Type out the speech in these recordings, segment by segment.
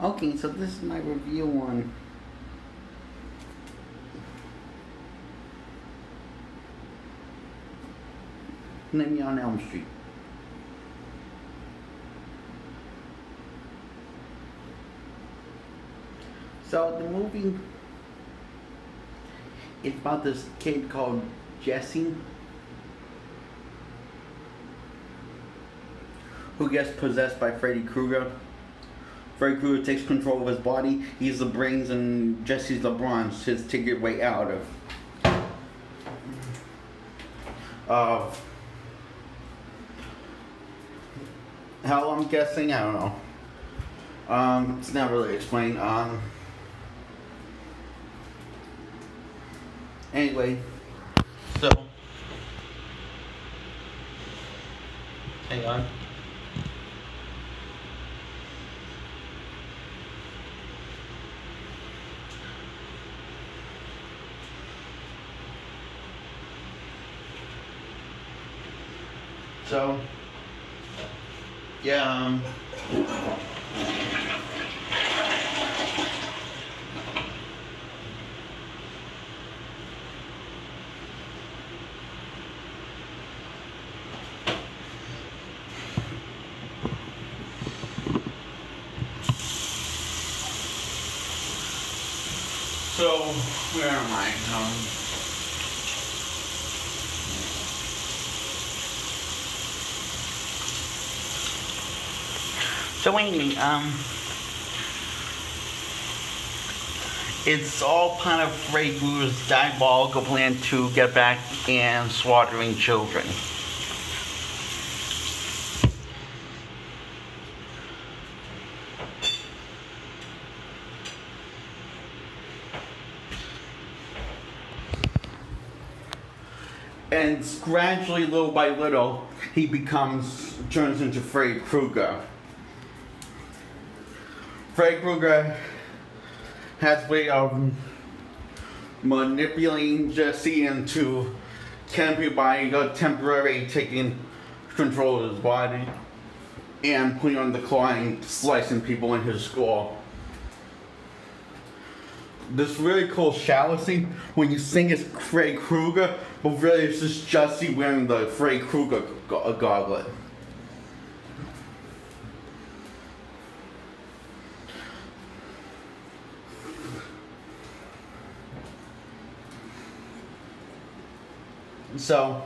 Okay, so this is my review on Nightmare on Elm Street. So the movie is about this kid called Jesse who gets possessed by Freddy Krueger. Freddy Krueger takes control of his body. He's the brains and Jesse's the bronze, his ticket way out of hell, I'm guessing. I don't know. It's not really explained. Anyway, so hang on. So yeah, so where am I? So anyway, it's all part of Freddy Krueger's diabolical plan to get back and slaughtering children. And gradually, little by little, he turns into Freddy Krueger. Freddy Krueger has a way of manipulating Jesse into killing by temporarily taking control of his body and putting on the claw and slicing people in his skull. This really cool shadow scene when you think it's Freddy Krueger, but really it's just Jesse wearing the Freddy Krueger gauntlet. So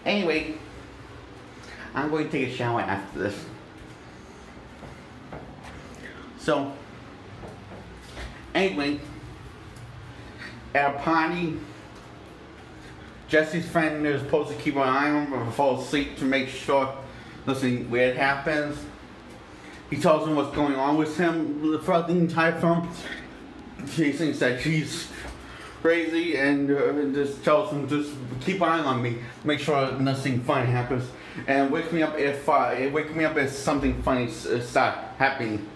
anyway, I'm going to take a shower after this. So anyway, at a party, Jesse's friend is supposed to keep an eye on him or fall asleep to make sure nothing weird happens. He tells him what's going on with him throughout the entire film. He thinks that he's crazy and just tells him, just keep an eye on me, make sure nothing funny happens, and wake me up if something funny starts happening.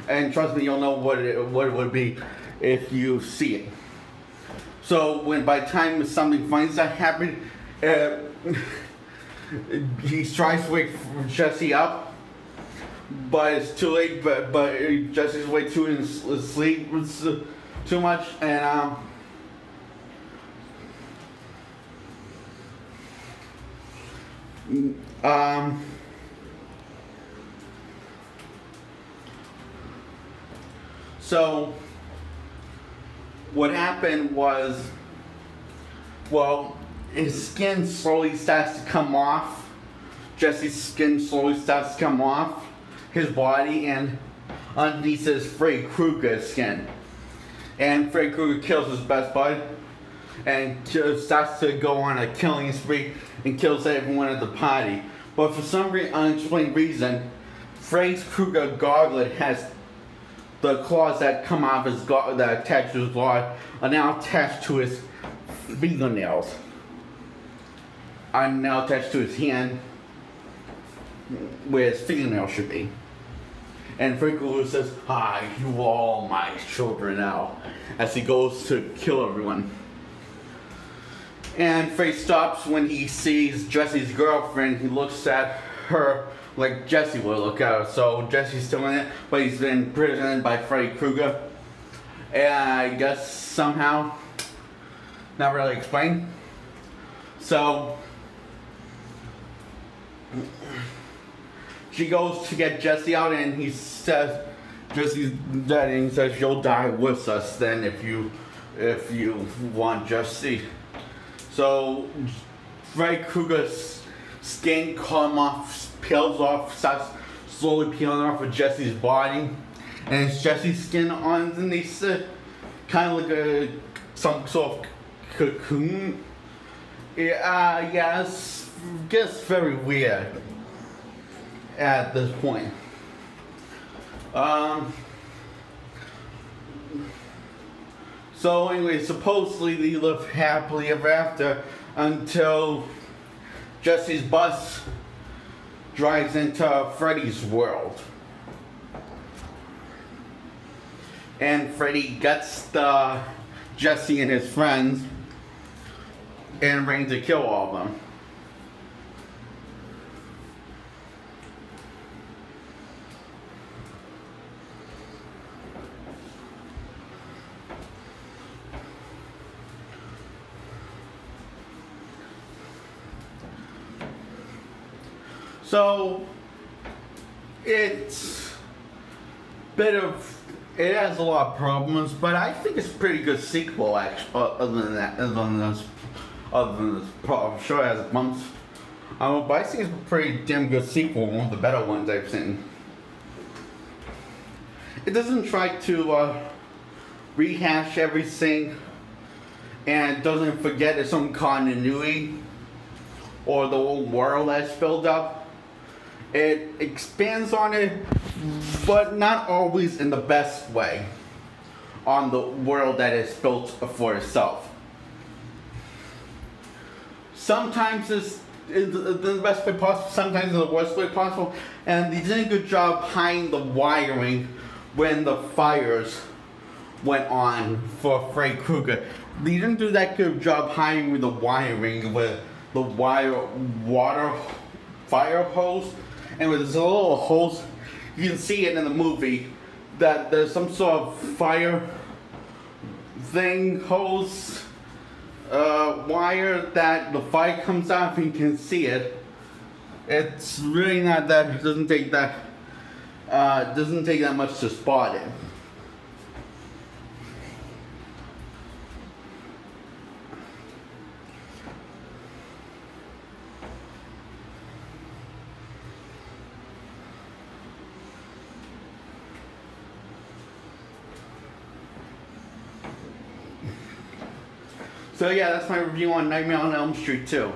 And trust me, you'll know what it would be if you see it. So by the time something funny starts happening, he tries to wake Jesse up. But it's too late. But Jesse's way too asleep too much, and so what happened was, well, his skin slowly starts to come off. Jesse's skin slowly starts to come off his body, and underneath his Freddy Krueger skin. And Freddy Krueger kills his best bud and starts to go on a killing spree and kills everyone at the party. But for some unexplained reason, Freddy Krueger gauntlet has the claws that come out of his that attach to his claw are now attached to his fingernails. Are now attached to his hand where his fingernail should be. And Freddy Krueger says, you are all my children now, as he goes to kill everyone. And Freddy stops when he sees Jesse's girlfriend. He looks at her like Jesse would look at her. So Jesse's still in it, but he's been imprisoned by Freddy Krueger. And I guess somehow, not really explained. So she goes to get Jesse out, and he says, Jesse's dead, and he says, "You'll die with us then if you want Jesse." So Freddy Krueger's skin peels off, starts slowly peeling off of Jesse's body, and it's Jesse's skin underneath it, kind of like some sort of cocoon. Yeah, it gets very weird at this point. So anyway, supposedly they live happily ever after until Jesse's bus drives into Freddy's world. And Freddy gets Jesse and his friends and ready to kill all of them. So it has a lot of problems, but I think it's a pretty good sequel. Actually, other than this, I'm sure it has bumps. But I think it's a pretty damn good sequel. One of the better ones I've seen. It doesn't try to rehash everything, and doesn't forget its own continuity or the whole world that's built up. It expands on it, but not always in the best way on the world that it's built for itself. Sometimes it's in the best way possible, sometimes in the worst way possible, and they did a good job hiding the wiring when the fires went on for Freddy Krueger. They didn't do that good job hiding the wiring with the water fire hose. And with this little hose, you can see it in the movie that there's some sort of fire thing, hose, wire that the fire comes out and you can see it. It's really not that, it doesn't take that much to spot it. So yeah, that's my review on Nightmare on Elm Street 2.